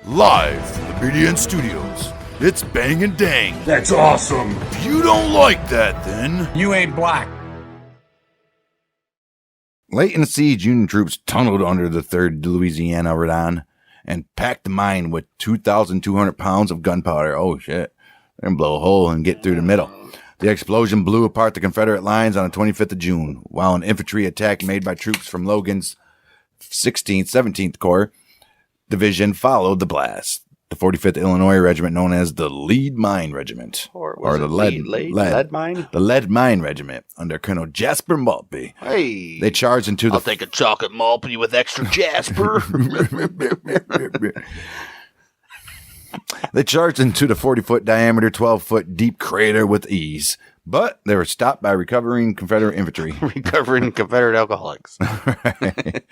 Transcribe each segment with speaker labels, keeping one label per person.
Speaker 1: Live from the BDN Studios, it's Bang and Dang.
Speaker 2: That's awesome.
Speaker 1: If you don't like that, then
Speaker 2: You ain't black.
Speaker 1: late in the siege, Union troops tunneled under the 3rd Louisiana Redan and packed the mine with 2,200 pounds of gunpowder. Oh, shit. They're going to blow a hole and get through the middle. The explosion blew apart the Confederate lines on the 25th of June, while an infantry attack made by troops from Logan's 16th, 17th Corps Division followed the blast. The 45th Illinois Regiment, known as the Lead Mine Regiment,
Speaker 3: or
Speaker 1: the
Speaker 3: lead mine?
Speaker 1: The Lead Mine Regiment, under Colonel Jasper Maltby.
Speaker 3: Hey,
Speaker 1: They charged into the...
Speaker 3: I'll take a chocolate Maltby with extra Jasper.
Speaker 1: They charged into the 40-foot diameter, 12-foot deep crater with ease, but they were stopped by recovering Confederate infantry.
Speaker 3: Recovering Confederate alcoholics.
Speaker 1: Right.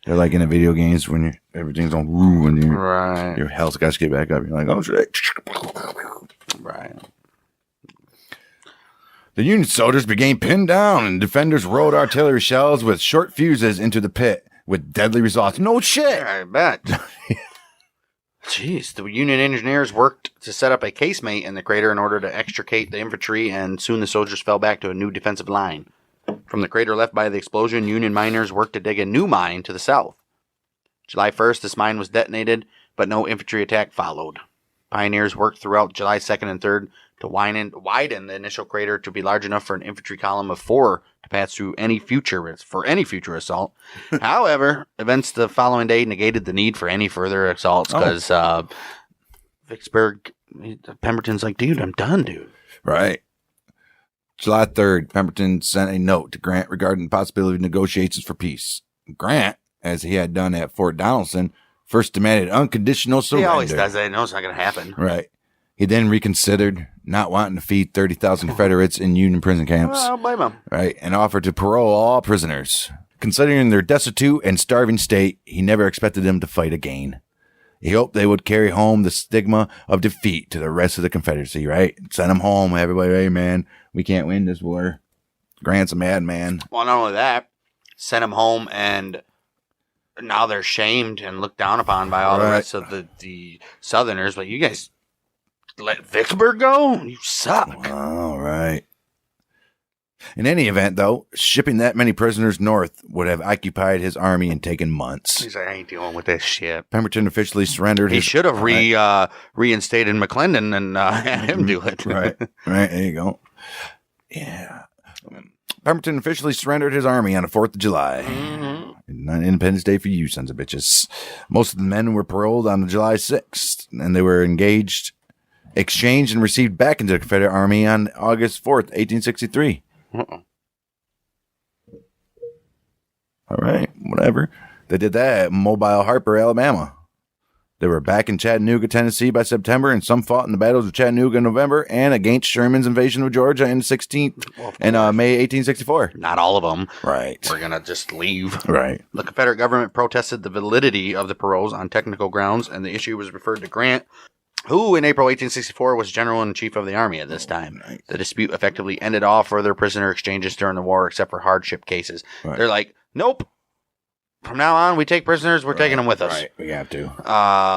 Speaker 1: They're like in the video games when everything's on woo and your health got to get back up. You're like, oh shit.
Speaker 3: Right.
Speaker 1: The Union soldiers became pinned down, and defenders rolled artillery shells with short fuses into the pit with deadly results. No shit.
Speaker 3: I bet. Jeez, the Union engineers worked to set up a casemate in the crater in order to extricate the infantry, and soon the soldiers fell back to a new defensive line. From the crater left by the explosion, Union miners worked to dig a new mine to the south. July 1st, this mine was detonated, but no infantry attack followed. Pioneers worked throughout July 2nd and 3rd to widen the initial crater to be large enough for an infantry column of 4 to pass through any future assault. However, events the following day negated the need for any further assaults because Vicksburg, Pemberton's like, dude, I'm done, dude.
Speaker 1: Right. July 3rd, Pemberton sent a note to Grant regarding the possibility of negotiations for peace. Grant, as he had done at Fort Donelson, first demanded unconditional surrender.
Speaker 3: He always does that. He knows it's not going to happen.
Speaker 1: Right. He then reconsidered not wanting to feed 30,000 Confederates in Union prison camps.
Speaker 3: Well, I don't blame him.
Speaker 1: Right. And offered to parole all prisoners. Considering their destitute and starving state, he never expected them to fight again. He hoped they would carry home the stigma of defeat to the rest of the Confederacy, right? Send them home, everybody. Hey, man, we can't win this war. Grant's a madman.
Speaker 3: Well, not only that, sent them home, and now they're shamed and looked down upon by all the rest of the Southerners. But you guys let Vicksburg go? You suck.
Speaker 1: All right. In any event, though, shipping that many prisoners north would have occupied his army and taken months.
Speaker 3: He's like, I ain't dealing with this shit.
Speaker 1: Pemberton officially surrendered.
Speaker 3: He should have reinstated McClendon and had him do it.
Speaker 1: Right. There you go. Yeah. Pemberton officially surrendered his army on the 4th of July. Mm-hmm. Independence Day for you, sons of bitches. Most of the men were paroled on July 6th, and they were exchanged and received back into the Confederate Army on August 4th, 1863.
Speaker 3: Uh-oh.
Speaker 1: All right, whatever. They did that at Mobile, Harper, Alabama. They were back in Chattanooga, Tennessee by September, and some fought in the battles of Chattanooga in November and against Sherman's invasion of Georgia in the 16th and May 1864.
Speaker 3: Not all of them.
Speaker 1: Right.
Speaker 3: We're going to just leave.
Speaker 1: Right.
Speaker 3: The Confederate government protested the validity of the paroles on technical grounds, and the issue was referred to Grant, who in April 1864 was general-in-chief of the army at this time.
Speaker 1: Nice.
Speaker 3: The dispute effectively ended all further prisoner exchanges during the war, except for hardship cases.
Speaker 1: Right.
Speaker 3: They're like, nope. From now on, we take prisoners, we're taking them with us.
Speaker 1: Right, we have to.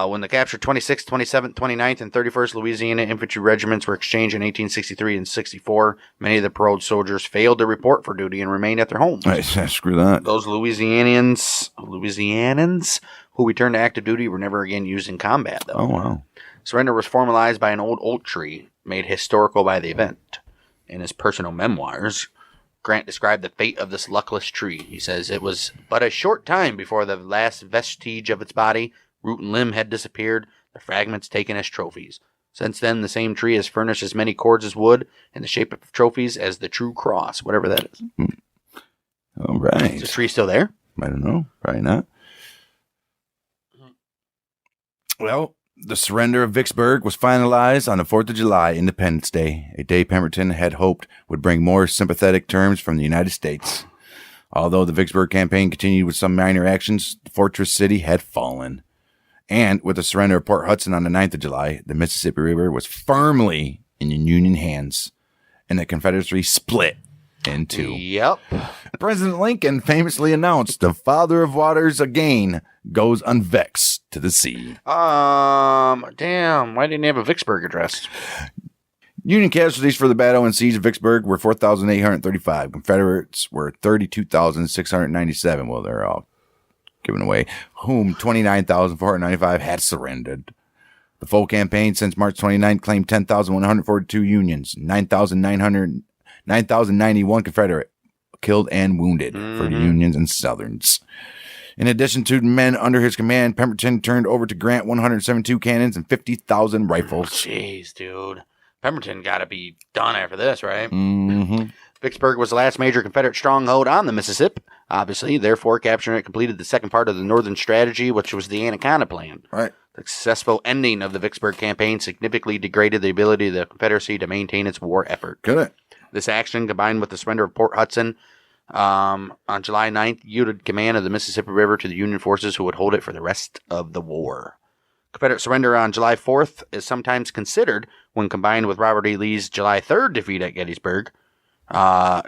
Speaker 3: When the captured 26th, 27th, 29th, and 31st Louisiana infantry regiments were exchanged in 1863 and 64, many of the paroled soldiers failed to report for duty and remained at their homes.
Speaker 1: Right, screw that.
Speaker 3: Those Louisianans who returned to active duty were never again used in combat, though.
Speaker 1: Oh, wow.
Speaker 3: Surrender was formalized by an old oak tree, made historical by the event. In his personal memoirs, Grant described the fate of this luckless tree. He says, it was but a short time before the last vestige of its body, root and limb, had disappeared, the fragments taken as trophies. Since then, the same tree has furnished as many cords as wood in the shape of trophies as the true cross, whatever that is.
Speaker 1: All right.
Speaker 3: Is the tree still there?
Speaker 1: I don't know. Probably not. Well, the surrender of Vicksburg was finalized on the 4th of July, Independence Day, a day Pemberton had hoped would bring more sympathetic terms from the United States. Although the Vicksburg campaign continued with some minor actions, the fortress city had fallen. And with the surrender of Port Hudson on the 9th of July, the Mississippi River was firmly in Union hands, and the Confederacy split in two.
Speaker 3: Yep.
Speaker 1: President Lincoln famously announced, "The Father of Waters again goes unvexed to the sea.
Speaker 3: Damn. Why didn't he have a Vicksburg address?
Speaker 1: Union casualties for the battle and siege of Vicksburg were 4,835. Confederates were 32,697. Well, they're all given away. Whom 29,495 had surrendered. The full campaign since March 29th claimed 10,142 Unions, 9,091 Confederate killed and wounded for the Unions and Southerns. In addition to men under his command, Pemberton turned over to Grant 172 cannons and 50,000 rifles.
Speaker 3: Jeez, dude. Pemberton got to be done after this, right?
Speaker 1: Mm-hmm.
Speaker 3: Vicksburg was the last major Confederate stronghold on the Mississippi, obviously. Therefore, capturing it completed the second part of the Northern strategy, which was the Anaconda Plan.
Speaker 1: Right.
Speaker 3: The successful ending of the Vicksburg campaign significantly degraded the ability of the Confederacy to maintain its war effort.
Speaker 1: Good.
Speaker 3: This action, combined with the surrender of Port Hudson on July 9th, yielded command of the Mississippi River to the Union forces who would hold it for the rest of the war. Confederate surrender on July 4th is sometimes considered, when combined with Robert E. Lee's July 3rd defeat at Gettysburg,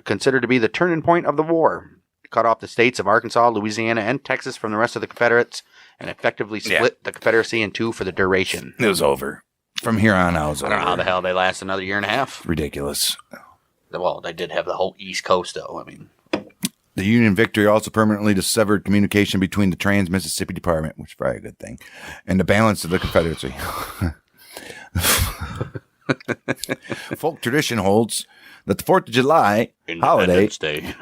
Speaker 3: considered to be the turning point of the war. It cut off the states of Arkansas, Louisiana, and Texas from the rest of the Confederates and effectively split the Confederacy in two for the duration.
Speaker 1: It was over. From here on, I
Speaker 3: don't know how the hell they last another year and a half.
Speaker 1: Ridiculous.
Speaker 3: Well, they did have the whole East Coast, though. I mean,
Speaker 1: the Union victory also permanently dissevered communication between the Trans-Mississippi Department, which is probably a good thing, and the balance of the Confederacy. Folk tradition holds that the 4th of July holiday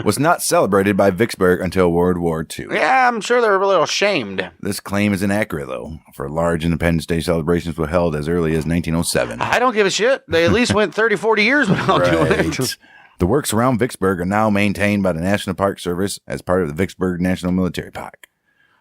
Speaker 1: was not celebrated by Vicksburg until World War II.
Speaker 3: Yeah, I'm sure they were a little ashamed.
Speaker 1: This claim is inaccurate, though, for large Independence Day celebrations were held as early as 1907.
Speaker 3: I don't give a shit. They at least went 30, 40 years without doing it.
Speaker 1: The works around Vicksburg are now maintained by the National Park Service as part of the Vicksburg National Military Park.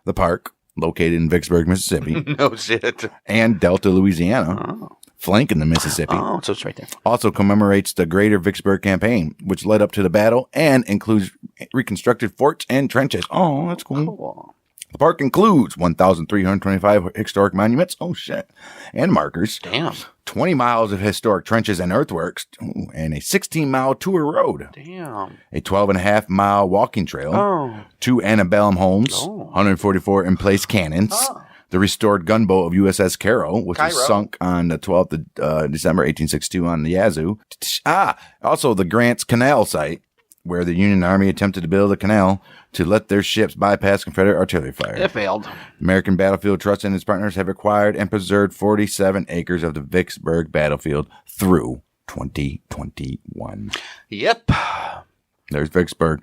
Speaker 1: The park, located in Vicksburg, Mississippi.
Speaker 3: No shit.
Speaker 1: And Delta, Louisiana, flanking the Mississippi.
Speaker 3: Oh, so it's right there.
Speaker 1: Also commemorates the Greater Vicksburg Campaign, which led up to the battle and includes reconstructed forts and trenches. Oh, that's cool. The park includes 1,325 historic monuments. Oh, shit. And markers.
Speaker 3: Damn.
Speaker 1: 20 miles of historic trenches and earthworks, and a 16-mile tour road.
Speaker 3: Damn.
Speaker 1: A 12.5-mile walking trail. 2 antebellum homes. 144 in-place cannons. The restored gunboat of USS Cairo, which was sunk on the 12th of December 1862 on the Yazoo. Also the Grant's Canal site, where the Union Army attempted to build a canal to let their ships bypass Confederate artillery fire.
Speaker 3: It failed.
Speaker 1: American Battlefield Trust and its partners have acquired and preserved 47 acres of the Vicksburg battlefield through 2021.
Speaker 3: Yep.
Speaker 1: There's Vicksburg.